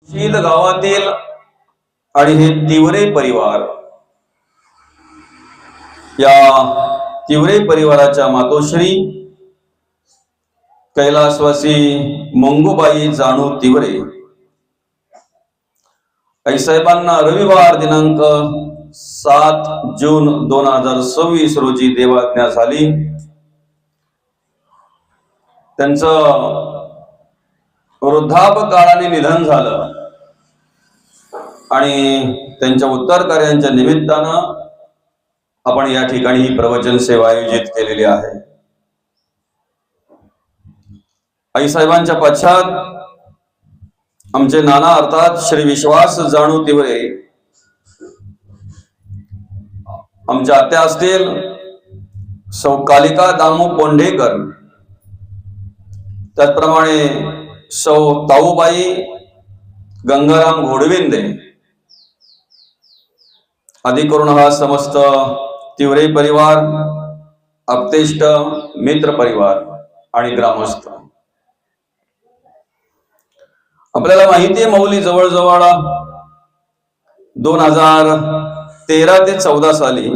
शीद गावातील आणि हे तिवरे परिवार, या तिवरे परिवाराच्या मातोश्री कैलासवासी मंगूबाई जाणू तिवरे आईसाहेबांना रविवार दिनांक 7 जून 2026 रोजी देवाज्ञा झाली। त्यांचं वृद्धापकाळाने निधन झालं आणि त्यांच्या उत्तर कार्यांच्या निमित्तानं आपण या ठिकाणी ही प्रवचन सेवा आयोजित केलेली आहे। आईसाहेबांच्या पश्चात आमचे नाना अर्थात श्री विश्वास जाणू तिवरे, आमच्या आत्या असतील सौ कालिका दामू पोंढेकर, त्याचप्रमाणे सौ ताऊबाई गंगाराम घोडविंदे, आदी करून हा समस्त तिवरे परिवार, आप्तेष्ट, मित्र परिवार आणि ग्रामस्थ। आपल्याला माहिती आहे मौली जवळजवळ 2013 ते 14 साली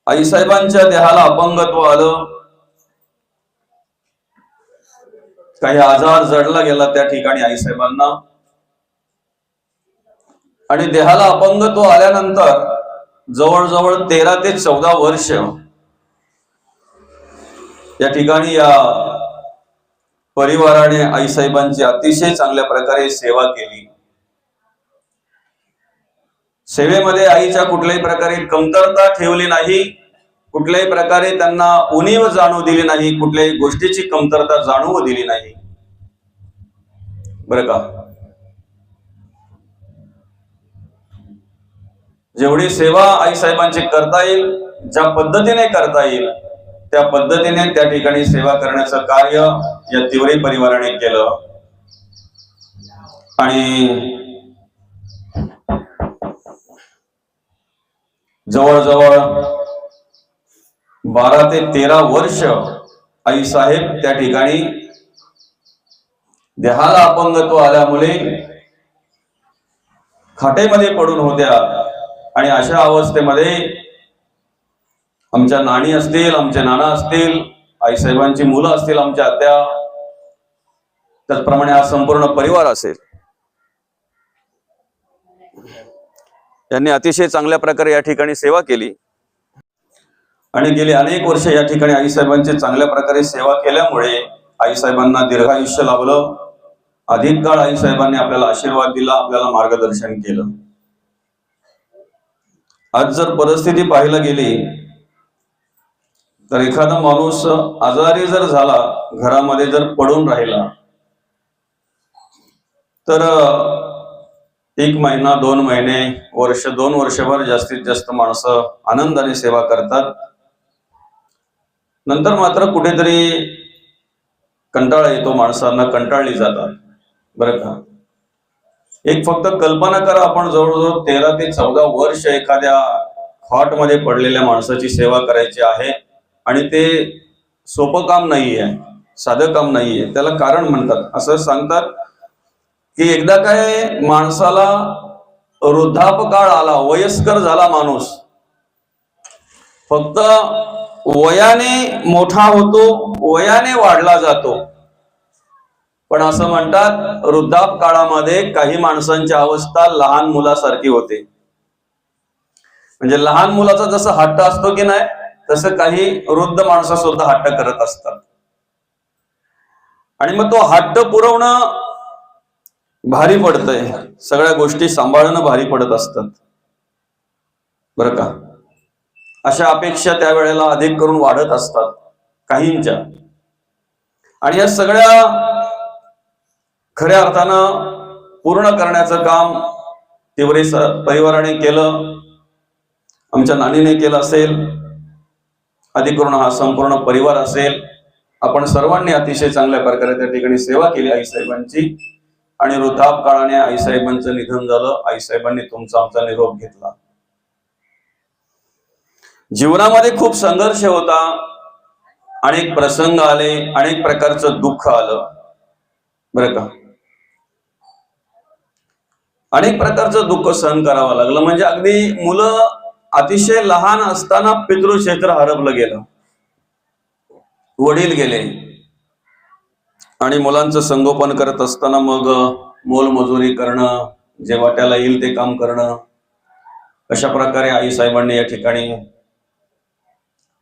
आईसाहेबांच्या देहाला अपंगत्व आलं, काही आजार जडला गेला त्या ठिकाणी आईसाहेबांना, आणि देहाला अपंगत्व आल्यानंतर जवळजवळ 13 ते 14 वर्ष या ठिकाणी या परिवाराने आईसाहेबांची अतिशय चांगल्या प्रकारे सेवा केली। सेवेमध्ये आईच्या कुठल्याही प्रकारे कमतरता ठेवली नाही, कुठल्याही प्रकारे त्यांना उणीव जाणू दिली नाही, कुठल्याही गोष्टीची कमतरता जाणवू दिली नाही, बरं का। जेवढी सेवा आईसाहेबांची करता येईल, ज्या पद्धतीने करता येईल त्या पद्धतीने त्या ठिकाणी सेवा करण्याचं कार्य या तिवरे परिवाराने केलं। आणि जवळजवळ 12 ते 13 वर्ष आईसाहेब त्या ठिकाणी देहाला अपंगत्व आल्यामुळे खाटेमध्ये पडून होत्या, आणि अशा अवस्थेमध्ये आमच्या नानी असतील, आमचे नाना असतील, आईसाहेबांची मुलं असतील, आमच्या आत्या, त्याचप्रमाणे हा संपूर्ण परिवार असेल, यांनी अतिशय चांगल्या प्रकारे या ठिकाणी सेवा केली। आणि गेली अनेक वर्ष या ठिकाणी आईसाहेबांची चांगल्या प्रकारे सेवा केल्यामुळे आईसाहेबांना दीर्घायुष्य लाभलं, अधिक काळ आईसाहेबांनी आपल्याला आशीर्वाद दिला, आपल्याला मार्गदर्शन केलं। आज जर परिस्थिती पाहायला गेली तर एखादा माणूस आजारी जर झाला, घरामध्ये जर पडून राहिला, तर 1 महिना, 2 महिने, वर्ष, 2 वर्षभर जास्तीत जास्त माणसं आनंदाने सेवा करतात। नंतर मात्र कुठेतरी कंटाळा येतो, माणसांना कंटाळली जातात, बरं का। एक फक्त कल्पना करा, आपण जवळजवळ 13 ते 14 वर्ष एखाद्या हॉटमध्ये पडलेल्या माणसाची सेवा करायची आहे, आणि ते सोपं काम नाहीये, साधं काम नाहीये। त्याला कारण म्हणतात, असं सांगतात की एकदा काय माणसाला वृद्धापकाळ आला, वयस्कर झाला माणूस, फक्त वयाने मोठा होतो, वयाने वाढला जातो, पण असं म्हणतात वृद्धापकाळामध्ये काही माणसांची अवस्था लहान मुलासारखी होते। म्हणजे लहान मुलाचा जसं हट्ट असतो की नाही, तसं काही वृद्ध माणसं सुद्धा हट्ट करत असतात, आणि मग तो हट्ट पुरवणं भारी पडतंय, सगळ्या गोष्टी सांभाळणं भारी पडत असतात, बरं का। अशा अपेक्षा त्यावेळेला अधिक करून वाढत असतात काहींच्या, आणि या सगळ्या खऱ्या अर्थानं पूर्ण करण्याचं काम तिवरे परिवाराने केलं, आमच्या नानीने केलं असेल, अधिक करून हा संपूर्ण परिवार असेल। आपण सर्वांनी अतिशय चांगल्या प्रकारे त्या ठिकाणी सेवा केली आईसाहेबांची, आणि वृद्धापकाळाने आईसाहेबांचं निधन झालं, आईसाहेबांनी तुमचा आमचा निरोप घेतला। जीवनामध्ये खूप संघर्ष होता, अनेक प्रसंग आले, अनेक प्रकारचं दुःख आलं, बरं का। अनेक प्रकारचं दुःख सहन करावं लागलं. म्हणजे अगदी मुलं अतिशय लहान असताना पितृक्षेत्र हरपलं गेलं, वडील गेले आणि मुलांचं संगोपन करत असताना मग मोलमजुरी करणं, जे वाट्याला येईल ते काम करणं, अशा प्रकारे आई साहेबांनी या ठिकाणी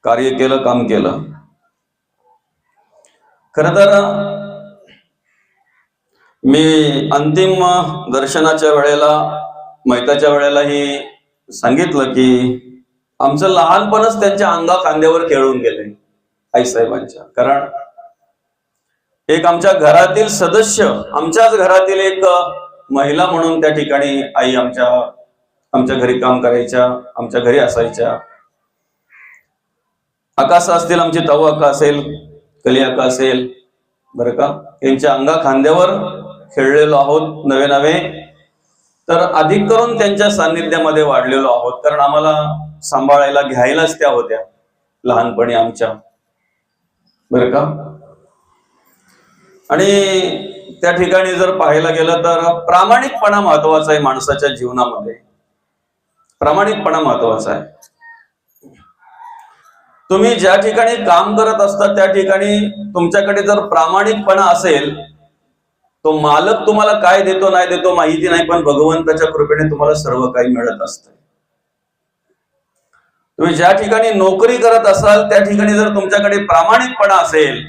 कार्य केलं, काम केलं. खरं तर मी अंतिम दर्शनाच्या वेळेला, मैताच्या वेळेलाही सांगितलं की आमचं लहानपणच त्यांच्या अंगा खांद्यावर खेळून गेले आई साहेबांच्या. कारण एक आमच्या घरातील सदस्य, आमच्याच घरातील एक महिला म्हणून त्या ठिकाणी आई आमच्या घरी काम करायच्या, आमच्या घरी असायच्या. आकाशा असतील, आमची ताऊ आका असेल, कली आका असेल, बरं का, यांच्या अंगा खांद्यावर खेळलेलो आहोत नवे नवे. तर अधिक करून त्यांच्या सान्निध्यामध्ये वाढलेलो आहोत, कारण आम्हाला सांभाळायला घ्यायलाच त्या होत्या लहानपणी आमच्या, बरं का. आणि त्या ठिकाणी जर पाहायला गेलं तर प्रामाणिकपणा महत्वाचा आहे माणसाच्या जीवनामध्ये. प्रामाणिकपणा महत्वाचा आहे. तुम्ही ज्या ठिकाणी काम करत असता त्या ठिकाणी तुमच्याकडे जर प्रामाणिकपणा असेल, तो मालक तुम्हाला काय देतो नाही देतो माहिती नाही, पण भगवंताच्या कृपेने तुम्हाला सर्व काही मिळत असतं. तुम्ही ज्या ठिकाणी नोकरी करत असाल त्या ठिकाणी जर तुमच्याकडे प्रामाणिकपणा असेल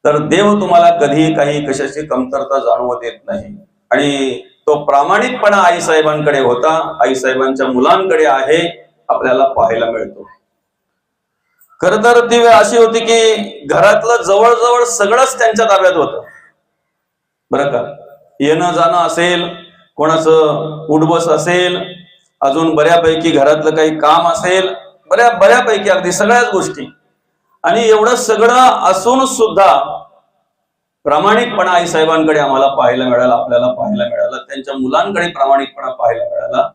तर देव तुम्हाला कधी काही कशाची कमतरता जाणवू देत नाही. आणि तो प्रामाणिकपणा आई साहेबांकडे होता, आई साहेबांच्या मुलांकडे आहे, आपल्याला पाहायला मिळतो. खर तर ती वेळ अशी होती की घरातलं जवळजवळ सगळंच त्यांच्या ताब्यात होतं, बरं का. येणं जाणं असेल, कोणाचं उठबस असेल, अजून बऱ्यापैकी घरातलं काही काम असेल, बऱ्यापैकी अगदी सगळ्याच गोष्टी. आणि एवढं सगळं असून सुद्धा प्रामाणिकपणा आई साहेबांकडे आम्हाला पाहायला मिळाला, आपल्याला पाहायला मिळाला. त्यांच्या मुलांकडे प्रामाणिकपणा पाहायला मिळाला.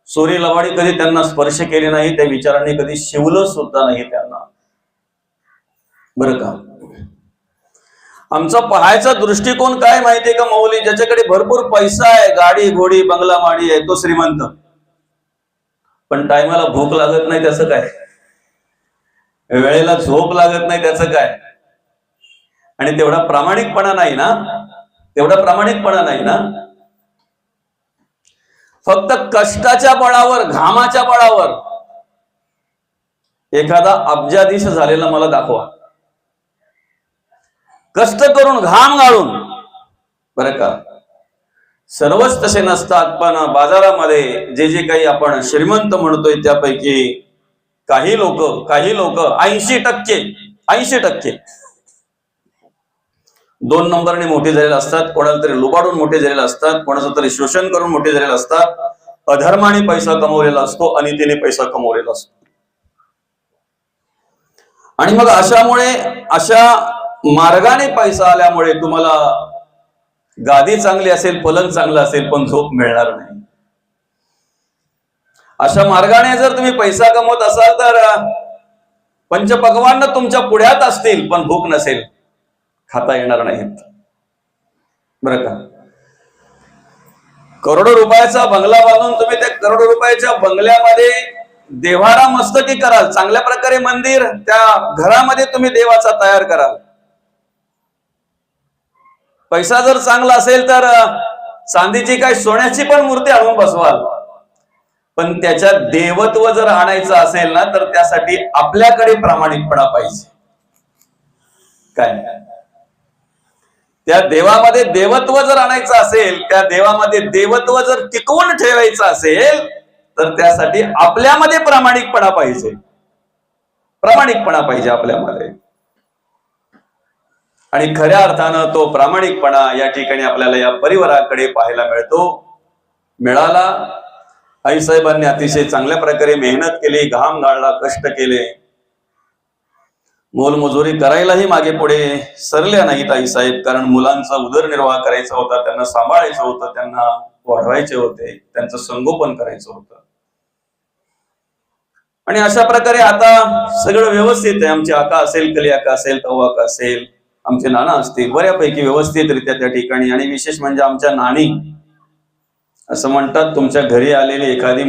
चोरी लवाडी कधी त्यांना स्पर्श केली नाही, त्या विचारांनी कधी शिवलं सुद्धा नाही त्यांना, बरं का. आमचा पाहायचा दृष्टिकोन काय माहितीये का माऊली, ज्याच्याकडे भरपूर पैसा आहे, गाडी घोडी बंगला माडी आहे, तो श्रीमंत, पण टायमाला भूक लागत नाही त्याचं काय, वेळेला झोप लागत नाही त्याचं काय. आणि तेवढा प्रामाणिकपणा नाही ना, तेवढा प्रामाणिकपणा नाही ना. फक्त कष्टाच्या बळावर, घामाच्या बळावर एखादा अब्जाधीश झालेला मला दाखवा, कष्ट करून घाम गाळून, बरं का. सर्वच तसे नसतात, पण बाजारामध्ये जे जे काही आपण श्रीमंत म्हणतोय त्यापैकी काही लोक 80% 2 नंबरने मोठे झालेले असतात, कोणाला तरी लुबाडून मोठे झालेले असतात, कोणाचं तरी शोषण करून मोठे झालेले असतात, अधर्माने पैसा कमवलेला असतो, अनितीने पैसा कमवलेला असतो. आणि मग अशा मार्गाने पैसा आल्यामुळे तुम्हाला गादी चांगली असेल, पलंग चांगला असेल, पण झोप मिळणार नाही. अशा मार्गाने जर तुम्ही पैसा कमवत असाल तर पंचपक्वान्न तुमच्या पुढ्यात असतील, पण भूक नसेल, खाता येणार नाहीत, बरं का. करोडो रुपयाचा बंगला बांधून तुम्ही त्या करोडो रुपयाच्या बंगल्यामध्ये देव्हारा मस्तकी कराल, चांगल्या प्रकारे मंदिर त्या घरामध्ये तुम्ही देवाचा तयार कराल. पैसा जर चांगला असेल तर चांदीची काय सोन्याची पण मूर्ती आणून बसवाल, पण त्याच्यात देवत्व जर आणायचं असेल ना तर त्यासाठी आपल्याकडे प्रामाणिकपणा पाहिजे. काय त्या देवामध्ये देवत्व जर आणायचं असेल, त्या देवामध्ये देवत्व जर टिकवून ठेवायचं असेल तर त्यासाठी आपल्यामध्ये प्रामाणिकपणा पाहिजे, प्रामाणिकपणा पाहिजे आपल्यामध्ये. आणि खऱ्या अर्थानं तो प्रामाणिकपणा या ठिकाणी आपल्याला या परिवाराकडे पाहायला मिळाला. आई साहेबांनी अतिशय चांगल्या प्रकारे मेहनत केली, घाम गाळला, कष्ट केले, मोलमजुरी करायलाही मागे पुढे सरल्या नाहीत आई साहेब. कारण मुलांचा उदरनिर्वाह करायचा होता, त्यांना सांभाळायचं होतं, त्यांना वाढवायचे होते, त्यांचं संगोपन करायचं होतं. आणि अशा प्रकारे आता सगळं व्यवस्थित आहे. आमचे आका असेल, कली आका असेल, ताऊ आका असेल, आमचे नाना असतील, बऱ्यापैकी व्यवस्थितरित्या त्या ठिकाणी. आणि विशेष म्हणजे आमच्या नानी असं म्हणतात तुमच्या घरी आलेली एखादी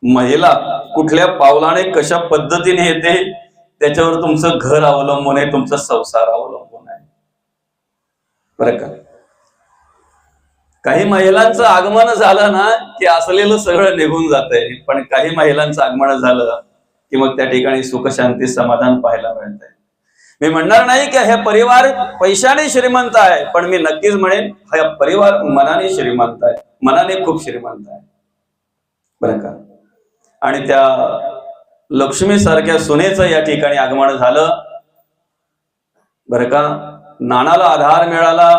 महिला कुठल्या पावलाने कशा पद्धतीने येते त्याच्यावर तुमचं घर अवलंबून आहे, तुमचा संसार अवलंबून आहे, बरं का. काही महिलांचं आगमन झालं ना की असलेलं सगळं निघून जातंय, पण काही महिलांचं आगमन झालं की मग त्या ठिकाणी सुख शांती समाधान पाहायला मिळतंय. मी म्हणणार नाही की हे परिवार पैशाने श्रीमंत आहे, पण मी नक्कीच म्हणेन हा परिवार मनाने श्रीमंत आहे, मनाने खूप श्रीमंत आहे, बरं का. आणि त्या लक्ष्मी सारख्या सुनेचं या ठिकाणी आगमन झालं, बरं का. नानाला आधार मिळाला,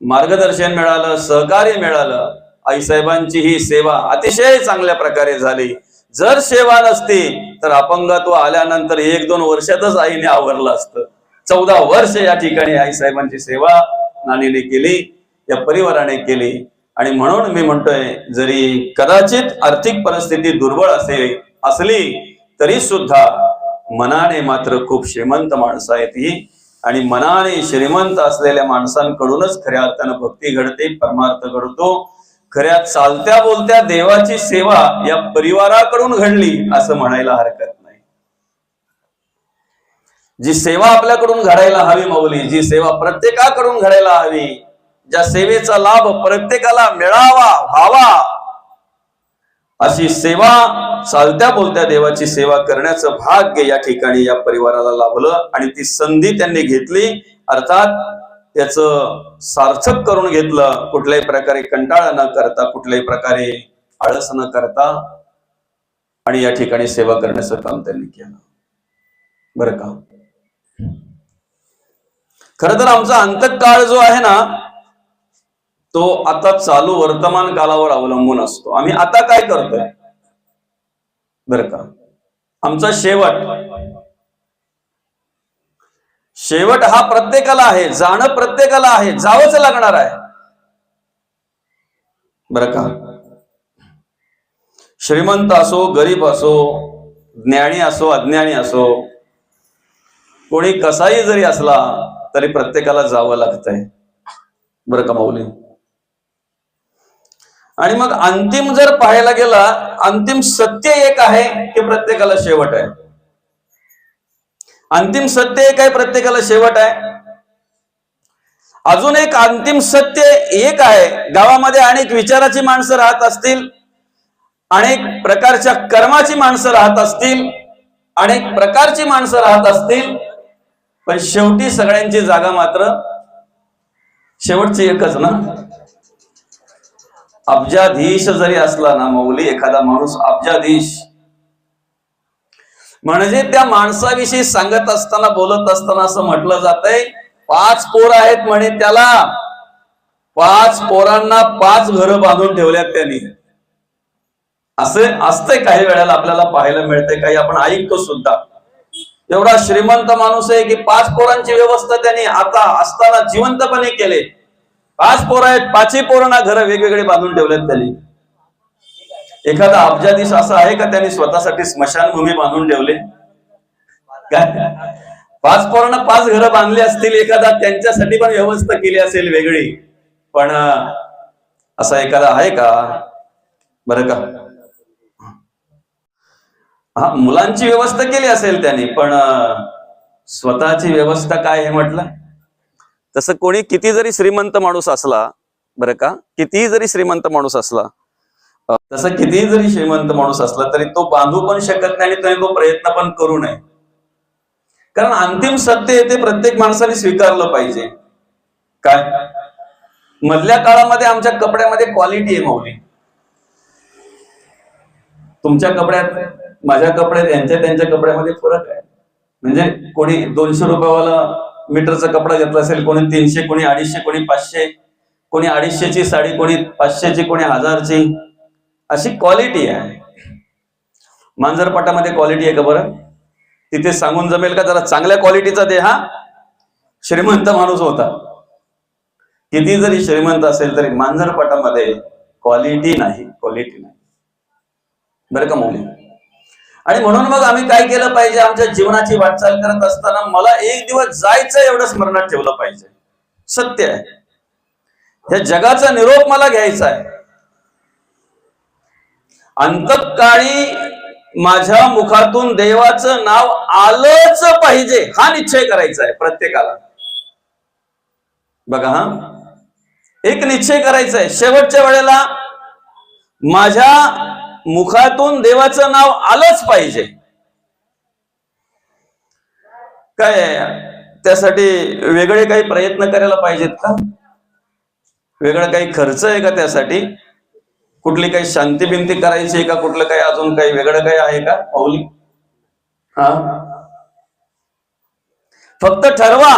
मार्गदर्शन मिळालं, सहकार्य मिळालं. आईसाहेबांची ही सेवा अतिशय चांगल्या प्रकारे झाली. जर सेवा नसती तर अपंगत्व आल्यानंतर 1-2 वर्षातच आईने आवरलं असतं. 14 वर्ष या ठिकाणी आईसाहेबांची सेवा नानीने केली, या परिवाराने केली. आणि म्हणून मी म्हणतोय, जरी कदाचित आर्थिक परिस्थिती दुर्बळ असली तरी सुद्धा मनाने मात्र खूप श्रीमंत माणसं आहेत ही. आणि मनाने श्रीमंत असलेल्या माणसांकडूनच खऱ्या अर्थानं भक्ती घडते, परमार्थ घडतो. खऱ्या चालत्या बोलत्या देवाची सेवा या परिवाराकडून घडली असं म्हणायला हरकत नाही. जी सेवा आपल्याकडून घडायला हवी माऊली, जी सेवा प्रत्येकाकडून घडायला हवी, ज्या सेवेचा लाभ प्रत्येकाला मिळावा, व्हावा, अशी सेवा, चालत्या बोलत्या देवाची सेवा करण्याचं भाग्य या ठिकाणी या परिवाराला लाभलं. आणि ती संधी त्यांनी घेतली, अर्थात त्याचं सार्थक करून घेतलं. कुठल्याही प्रकारे कंटाळा न करता, कुठल्याही प्रकारे आळस न करता, आणि या ठिकाणी सेवा करण्याचं काम त्यांनी केलं, बरं का. खर तर आमचा अंतकाळ जो आहे ना तो आता चालू वर्तमान कालावर अवलंबून असतो. आम्ही आता काय करतोय, बरं का. आमचा शेवट हा प्रत्येकाला आहे, जाणं प्रत्येकाला आहे, जावंच लागणार आहे, बरं का. श्रीमंत असो, गरीब असो, ज्ञानी असो, अज्ञानी असो, कोणी कसाही जरी असला तरी प्रत्येकाला जावं लागतंय, बरं का माऊली. आणि मग अंतिम जर पाहायला गेला, अंतिम सत्य एक आहे की प्रत्येकाला शेवट आहे. अंतिम सत्य एक आहे, प्रत्येकाला शेवट आहे. अजून एक अंतिम सत्य एक आहे, गावामध्ये अनेक विचाराची माणसं राहत असतील, अनेक प्रकारच्या कर्माची माणसं राहत असतील, अनेक प्रकारची माणसं राहत असतील, पण शेवटी सगळ्यांची जागा मात्र शेवटची एकच ना. अब्जाधीश जरी असला ना माऊली, एखादा माणूस अब्जाधीश, म्हणजे त्या माणसाविषयी सांगत असताना, बोलत असताना असं म्हटलं जातंय, 5 पोर आहेत म्हणे त्याला, 5 पोरांना 5 घरं बांधून ठेवल्यात त्यांनी. असं असतंय, काही वेळेला आपल्याला पाहायला मिळतंय, काही आपण ऐकतो सुद्धा. एवढा श्रीमंत माणूस आहे की 5 पोरांची व्यवस्था त्यांनी आता असताना जिवंतपणे केले. 5 पोरं आहेत, 5ही पोरांना घरं वेगवेगळे बांधून ठेवलेत त्यांनी. एखादा अब्जाधीश असा आहे का त्यांनी स्वतःसाठी स्मशानभूमी बांधून ठेवले? काय 5 पोरांना 5 घरं बांधली असतील, एखादा त्यांच्यासाठी पण व्यवस्था केली असेल वेगळी, पण असा एखादा आहे का, बरं का. हा, मुलांची व्यवस्था केली असेल त्यांनी, पण स्वतःची व्यवस्था काय हे म्हटलं. तसं कोणी किती जरी श्रीमंत माणूस असला, बरं का, कितीही जरी श्रीमंत माणूस असला, तसं कितीही जरी श्रीमंत माणूस असला तरी तो बांधू पण शकत नाही, आणि तो प्रयत्न पण करू नये. कारण अंतिम सत्य येते प्रत्येक माणसाने स्वीकारलं पाहिजे. काय मधल्या काळामध्ये आमच्या कपड्यामध्ये क्वालिटी आहे माऊली. तुमच्या कपड्यात, माझ्या कपड्यात, त्यांच्या कपड्यामध्ये फरक आहे. म्हणजे कोणी 200 रुपयावाला मीटरचा कपडा घेतला असेल, कोणी 300, कोणी 250, कोणी 500, कोणी 250ची साडी, कोणी 500ची, कोणी 1000ची, अशी क्वालिटी आहे. मांजरपाटामध्ये क्वालिटी आहे का बरं? तिथे सांगून जमेल का जरा चांगल्या क्वालिटीचा दे. हा श्रीमंत माणूस होता, किती जरी श्रीमंत असेल तरी मांजरपाटामध्ये क्वालिटी नाही, क्वालिटी नाही, बरं का मुली. आणि म्हणून मग आम्ही काय केलं पाहिजे, आमच्या जीवनाची वाटचाल करत असताना मला एक दिवस जायचं एवढं स्मरणात ठेवलं पाहिजे. सत्य आहे, ह्या जगाचा निरोप मला घ्यायचा आहे. अंतकाळी माझ्या मुखातून देवाचं नाव आलंच पाहिजे हा निश्चय करायचा आहे प्रत्येकाला. बघा, हा एक निश्चय करायचा आहे. शेवटच्या वेळेला माझ्या मुखातून देवाचं नाव आलंच पाहिजे. काय त्यासाठी वेगळे काही प्रयत्न करायला पाहिजेत का? वेगळा काही खर्च आहे का त्यासाठी? कुठली काही शांती बिंती करायची आहे का? कुठलं काही अजून काही वेगळं काही आहे का पाऊली? हा, फक्त ठरवा,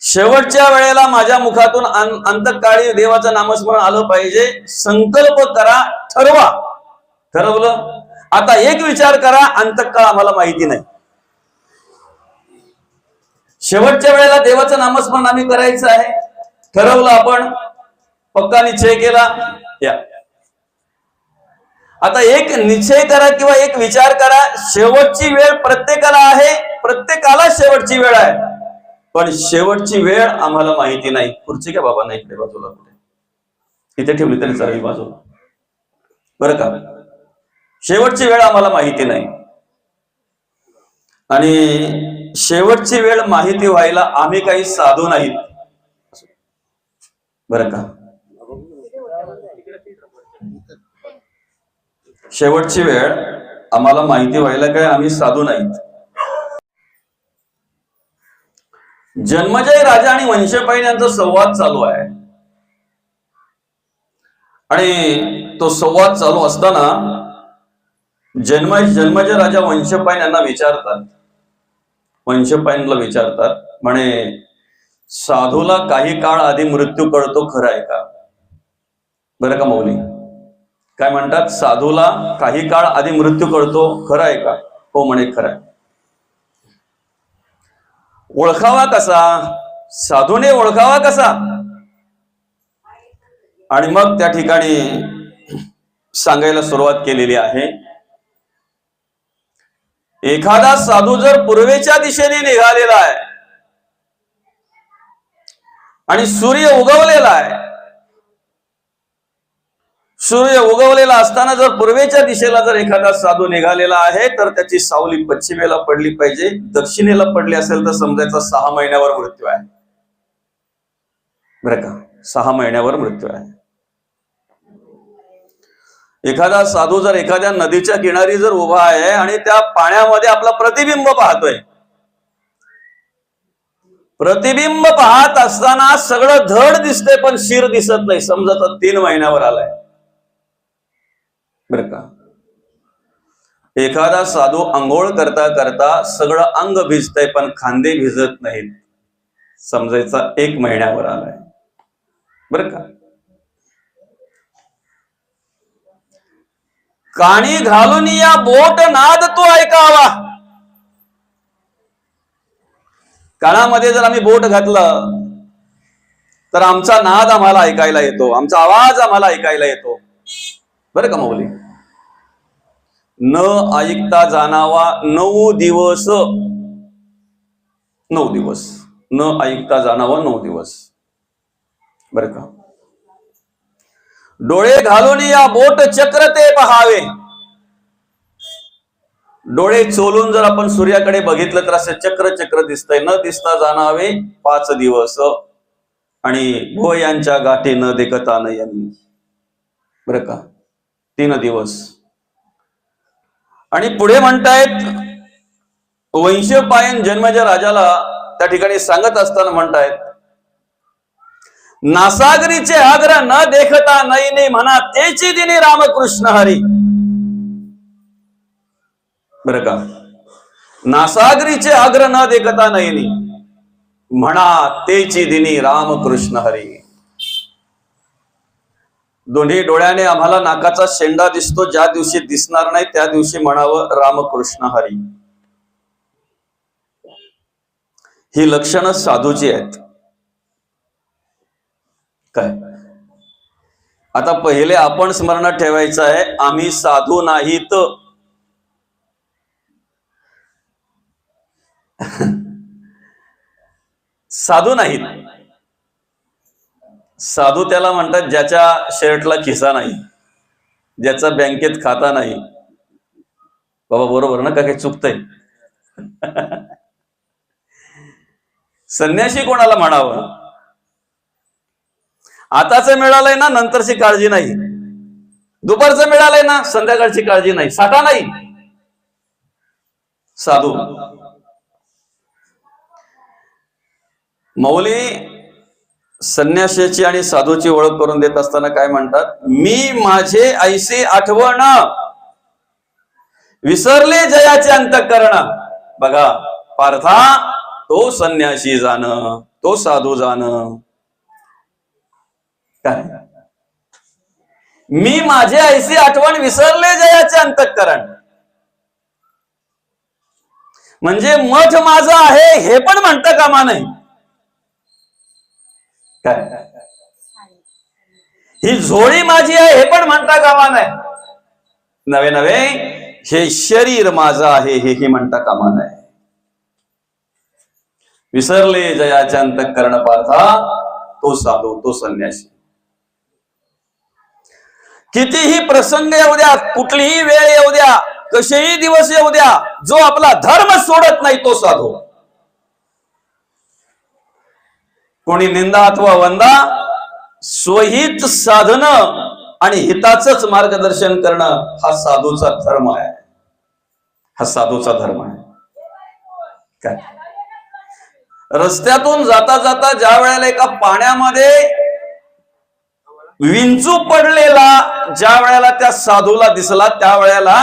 शेवटच्या वेळेला माझ्या मुखातून अंतकाळी देवाचं नामस्मरण आलं पाहिजे. संकल्प करा, ठरवा. ठरवलं, आता एक विचार करा, अंतकाळ आम्हाला माहिती नाही. शेवटच्या वेळेला देवाचं नामस्मरण आम्ही करायचं आहे, ठरवलं आपण, पक्का निश्चय केला. या आता एक निश्चय करा किंवा एक विचार करा, शेवटची वेळ प्रत्येकाला आहे, प्रत्येकाला शेवटची वेळ आहे, पण शेवटची वेळ आम्हाला माहिती नाही. खुर्ची का बाबा नाही इकडे बाजूला, कुठे इथे ठेवली तरी चालेल बाजूला, बरं का? शेवटची वेळ आम्हाला माहिती नाही, आणि शेवटची वेळ माहिती व्हायला आम्ही काही साधू नाहीत, बरं का? शेवटची वेळ आम्हाला माहिती व्हायला काय आम्ही साधू नाहीत. जन्मजय राजा आणि वंशपायन यांचा संवाद चालू आहे, आणि तो संवाद चालू असताना जन्मजय राजा वंशपायन यांना विचारतात, वंशपायनला विचारतात, म्हणे साधूला काही काळ आधी मृत्यू कळतो, खरं आहे का? बरं का मौली, काय म्हणतात? साधूला काही काळ आधी मृत्यू कळतो, खरं आहे का? हो म्हणे, खरं आहे. ओळखावा कसा? साधूने ओळखावा कसा? आणि मग त्या ठिकाणी सांगायला सुरुवात केलेली आहे. एखादा साधू जर पूर्वेच्या दिशेने निघालेला आहे आणि सूर्य उगवलेला आहे, सूर्य उगवलेला असताना जर पूर्वेच्या दिशेला जर एखादा साधू निघालेला आहे, तर त्याची सावली पश्चिमेला पडली पाहिजे. दक्षिणेला पडली असेल तर समजायचा 6 महिन्यावर मृत्यू आहे, बरं का? 6 महिन्यावर मृत्यू आहे. एखादा साधू जर एखाद्या नदीच्या किनारी जर उभा आहे आणि त्या पाण्यामध्ये आपला प्रतिबिंब पाहतोय, प्रतिबिंब पाहत असताना सगळं धड दिसतंय पण शिर दिसत नाही, समजा 3 महिन्यावर आलाय, बरं का? एखादा साधू अंघोळ करता करता सगळं अंग भिजतंय पण खांदे भिजत नाहीत, समजायचा 1 महिन्यावर आलाय, बरं का? काणी घालून या बोट नाद तो ऐकावा. कानामध्ये जर आम्ही बोट घातलं तर आमचा नाद आम्हाला ऐकायला येतो, आमचा आवाज आम्हाला ऐकायला येतो, बरं का मौली? न ऐकता जाणावा 9 दिवस, 9 दिवस न ऐकता जाणावा 9 दिवस, बरं का? डोळे घालून या बोट चक्र ते पहावे. डोळे चोलून जर आपण सूर्याकडे बघितलं तर असं चक्र चक्र दिसतंय. न दिसता जाणावे 5 दिवस, आणि भुवयांच्या गाठी न देखता नयनी, बरं का? 3 दिवस. आणि पुढे म्हणतायत, वंशपायन जन्मजय राजाला त्या ठिकाणी सांगत असताना म्हणतायत, नासागरीचे आग्रह न देखता नयनी म्हणा तेची दिनी रामकृष्ण हरी, बरं का? नासागरीचे आग्रह न देखता नयनी म्हणा तेची दिनी रामकृष्ण हरी. दोन्ही डोळ्याने आम्हाला नाकाचा शेंडा दिसतो, ज्या दिवशी दिसणार नाही त्या दिवशी म्हणावं रामकृष्ण हरी. ही लक्षणं साधूची आहेत. काय आता पहिले आपण स्मरणात ठेवायचं आहे, आम्ही साधू नाहीत. साधू नाहीत. साधू त्याला म्हणतात ज्याच्या शर्टला खिसा नाही, ज्याचा बँकेत खाता नाही. बाबा बरोबर ना, का काही चुकतंय? संन्यासी कोणाला म्हणावं? आताच मिळालंय ना, नंतरची काळजी नाही. दुपारचं मिळालंय ना, संध्याकाळची काळजी नाही. साठा नाही. साधू. मौली संन्याशाची आणि साधूची ओळख करून देत असताना काय म्हणतात? मी माझे ऐसे आठवण विसरले जयाचे अंतःकरण. बघा पार्था, तो संन्यासी जाण, तो साधू जाण. काय? मी माझे ऐसे आठवण विसरले जयाचे अंतःकरण. म्हणजे मठ माझा आहे हे पण म्हणता कामा नाही. काय? ही झोळी माझी आहे हे पण म्हणता कामा नाही. नवे नवे हे शरीर माझं आहे हेही म्हणता कामा नाही. विसरले जयाचे अंतःकरण पार्था, तो साधू, तो संन्यासी. कितीही प्रसंग येऊ द्या, कुठलीही वेळ येऊ द्या, कसेही दिवस येऊ द्या, जो आपला धर्म सोडत नाही तो साधू. कोणी निंदा अथवा वंदा, स्वहित साधन आणि हिताचंच मार्गदर्शन करणं हा साधूचा धर्म आहे. हा साधूचा धर्म आहे. काय? रस्त्यातून जाता जाता ज्या वेळेला एका पाण्यामध्ये विंचू पडलेला ज्या वेळेला त्या साधूला दिसला, त्या वेळेला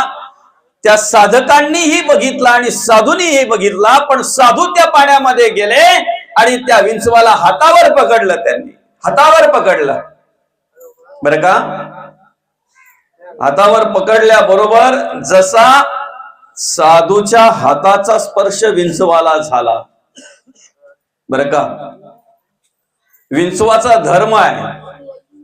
त्या साधकांनीही बघितला आणि साधूंनीही बघितला. पण साधू त्या पाण्यामध्ये गेले आणि त्या विंचवाला हातावर पकडलं. त्यांनी हातावर पकडलं. बरं का? हातावर पकडल्या बरोबर जसा साधूच्या हाताचा स्पर्श विंचवाला झाला, बरं का, विंचवाचा धर्म आहे,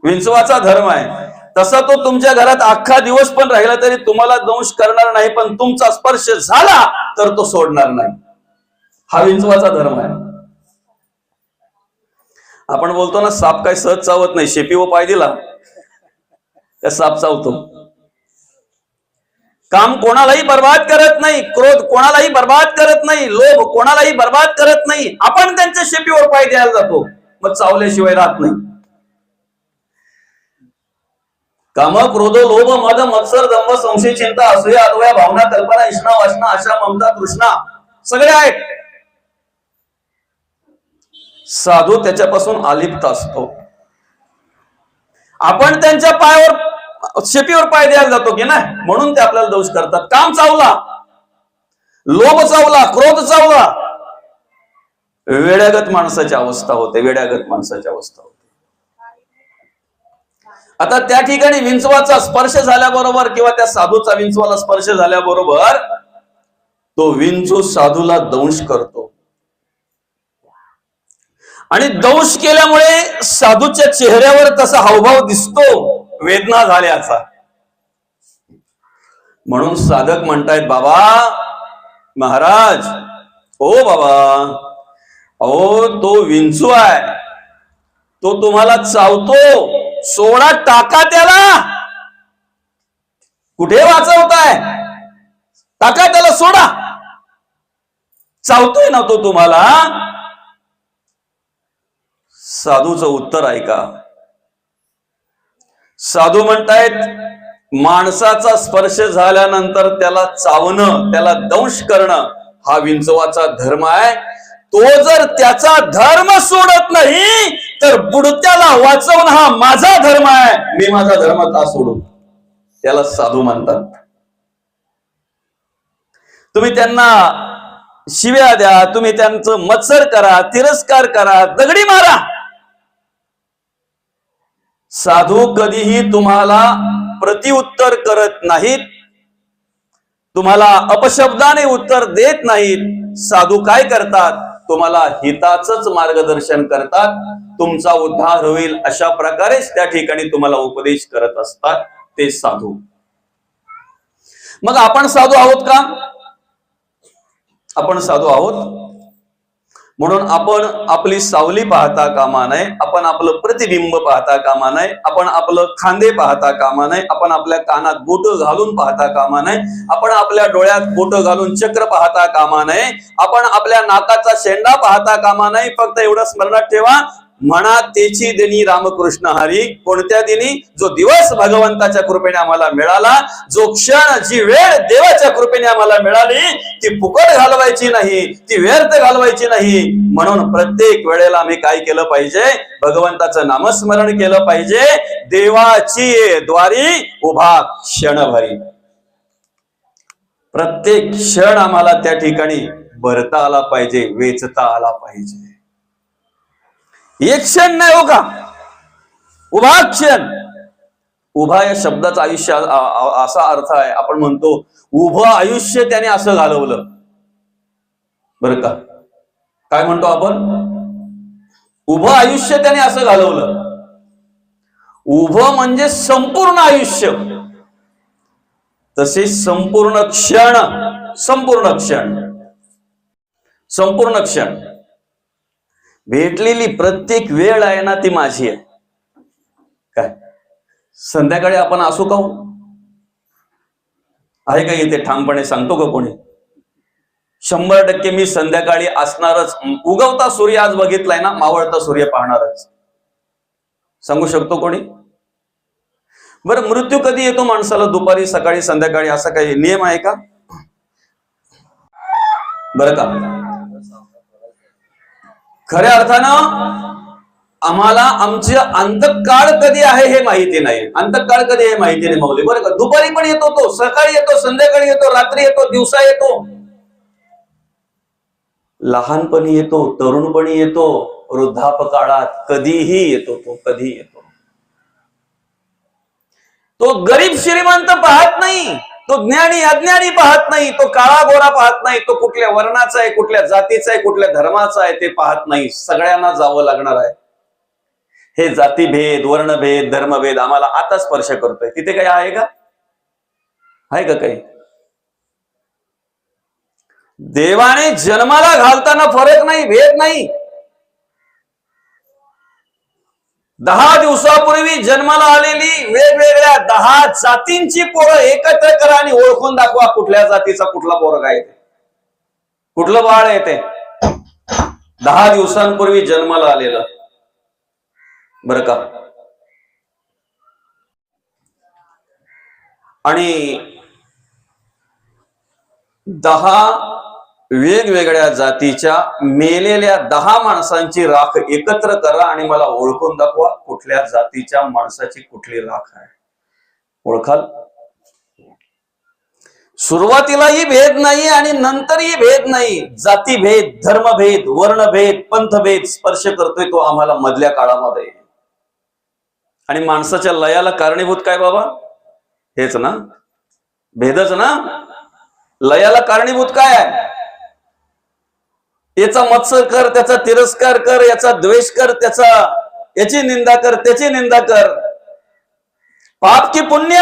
विंचवाचा धर्म आहे. तसा तो तुमच्या घरात अख्खा दिवस पण राहिला तरी तुम्हाला दंश करणार नाही, पण तुमचा स्पर्श झाला तर तो सोडणार नाही. हा विंचवाचा धर्म आहे. आपण बोलतो ना, साप काय सहज चावत नाही. शेपी व पाय दिला त्या साप चावतो. काम कोणालाही बर्बाद करत नाही, क्रोध कोणालाही बर्बाद करत नाही, लोभ कोणालाही बर्बाद करत नाही. आपण त्यांच्या शेपीवर पाय द्यायला जातो, मग चावल्याशिवाय राहत नाही. काम, क्रोध, लोभ, मद, मत्सर, दंभ, संशय, चिंता, असूया, अद्वया, भावना, कल्पना, इष्णा, वासना, आशा, ममता, तृष्णा सगळे आहेत. साधू त्याच्यापासून अलिप्त असतो. आपण त्यांच्या पायावर, शेपीवर पाय द्यायला जातो की नाही, म्हणून ते आपल्याला दोष करतात. काम चावला, लोभ चावला, क्रोध चावला, वेड्यागत माणसाची अवस्था होते. वेड्यागत माणसाची अवस्था होते. आता त्या ठिकाणी विंचवाचा स्पर्श झाल्याबरोबर किंवा त्या साधूचा विंचवाला स्पर्श झाल्याबरोबर तो विंचू साधूला दंश करतो. आणि दंश केल्यामुळे साधूच्या चेहऱ्यावर तसा हावभाव दिसतो, वेदना झाल्याचा. म्हणून साधक म्हणतायत, बाबा महाराज, ओ बाबा, अहो तो विंचू आहे, तो तुम्हाला चावतो, सोडा, टाका त्याला. कुठे वाचवताय? टाका त्याला, सोडा. चावतोय ना तो तुम्हाला. साधूचं उत्तर ऐका. साधू म्हणतायत, माणसाचा स्पर्श झाल्यानंतर त्याला चावणं, त्याला दंश करणं हा विंचवाचा धर्म आहे. तो जर त्याचा धर्म सोडत नाही तर बुडत्याला वाचवणं हा माझा धर्म आहे. मी माझा धर्म का सोडू? त्याला साधू म्हणतात. तुम्ही त्यांना शिव्या द्या, तुम्ही त्यांचं मत्सर करा, तिरस्कार करा, दगडी मारा, साधू कधीही तुम्हाला प्रतिउत्तर करत नाहीत, तुम्हाला अपशब्दाने उत्तर देत नाहीत. साधू काय करतात? तुम्हाला हिताचंच मार्गदर्शन करतात. तुमचा उद्धार होईल अशा प्रकारेच त्या ठिकाणी तुम्हाला उपदेश करत असतात ते साधू. मग आपण साधू आहोत का? आपण साधू आहोत. म्हणून आपण आपली सावली पाहता कामा नये, आपण आपलं प्रतिबिंब पाहता कामा नये, आपण आपलं खांदे पाहता कामा नये, आपण आपल्या कानात बोट घालून पाहता कामा नये, आपण आपल्या डोळ्यात बोट घालून चक्र पाहता कामा नये, आपण आपल्या नाकाचा शेंडा पाहता कामा नये. फक्त एवढं स्मरणात ठेवा, म्हणा तेची दिनी रामकृष्ण हरी. कोणत्या दिनी? जो दिवस भगवंताच्या कृपेने आम्हाला मिळाला, जो क्षण, जी वेळ देवाच्या कृपेने आम्हाला मिळाली, ती फुकट घालवायची नाही, ती व्यर्थ घालवायची नाही. म्हणून प्रत्येक वेळेला आम्ही काय केलं पाहिजे? भगवंताचं नामस्मरण केलं पाहिजे. देवाची द्वारी उभा क्षणभरी. प्रत्येक क्षण आम्हाला त्या ठिकाणी भरता आला पाहिजे, वेचता आला पाहिजे. एक क्षण नाही, हो का? उभा क्षण. उभा या शब्दाचा आयुष्य असा अर्थ आहे, आपण म्हणतो उभं आयुष्य त्याने असं घालवलं, बरं का? काय म्हणतो आपण? उभं आयुष्य त्याने असं घालवलं. उभं म्हणजे संपूर्ण आयुष्य, तसे संपूर्ण क्षण, संपूर्ण क्षण, संपूर्ण क्षण. भेटलेली प्रत्येक वेळ आहे ना, ती माझी आहे. काय संध्याकाळी आपण असू का? आहे का इथे ठामपणे सांगतो का कोणी? 100% मी संध्याकाळी असणारच. उगवता सूर्य आज बघितलाय ना, मावळता सूर्य पाहणारच. सांगू शकतो कोणी? बरं, मृत्यू कधी येतो माणसाला? दुपारी, सकाळी, संध्याकाळी, असा काही नियम आहे का? बरं का? खऱ्या अर्थानं आम्हाला आमचे अंतकाळ कधी आहे हे माहिती नाही. अंतकाळ कधी हे माहिती नाही माऊली, बरं का? दुपारी पण येतो तो, सकाळी येतो, संध्याकाळी येतो, रात्री येतो, दिवसा येतो, लहानपणी येतो, तरुणपणी येतो, वृद्धापकाळात कधीही येतो. तो कधी येतो. तो गरीब श्रीमंत पाहत नाही, तो ज्ञानी अज्ञानी पाहत नाही, तो काळा गोरा पाहत नाही, तो कुठल्या वर्णाचा आहे, कुठल्या जातीचा आहे, कुठल्या धर्माचा आहे ते पाहत नाही. सगळ्यांना जावं लागणार आहे. हे जातीभेद, वर्णभेद, धर्मभेद आम्हाला आता स्पर्श करतोय. तिथे काही आहे का? आहे का काही? देवाने जन्माला घालताना फरक नाही, भेद नाही. 10 दिवसापूर्वी जन्माला आलेली वेगवेगळ्या 10 जातींची पोरं एकत्र करा आणि ओळखून दाखवा कुठल्या जातीचा कुठला पोरगा आहे, कुठलं बाळ आहे ते. 10 दिवसांपूर्वी जन्माला आलेलं, बरं का? आणि 10 वेगवेगळ्या जातीच्या मेलेल्या 10 माणसांची राख एकत्र करा आणि मला ओळखून दाखवा कुठल्या जातीच्या माणसाची कुठली राख आहे. ओळखाल? सुरुवातीलाही भेद नाही आणि नंतरही भेद नाही. जातीभेद, धर्मभेद, वर्णभेद, पंथभेद स्पर्श करतोय तो आम्हाला मधल्या काळामध्ये. आणि माणसाच्या लयाला कारणीभूत काय बाबा? हेच ना, भेदच ना. लयाला कारणीभूत काय आहे? याचा मत्सर कर, त्याचा तिरस्कार कर, याचा द्वेष कर, याची निंदा कर, त्याची निंदा कर. पाप की पुण्य?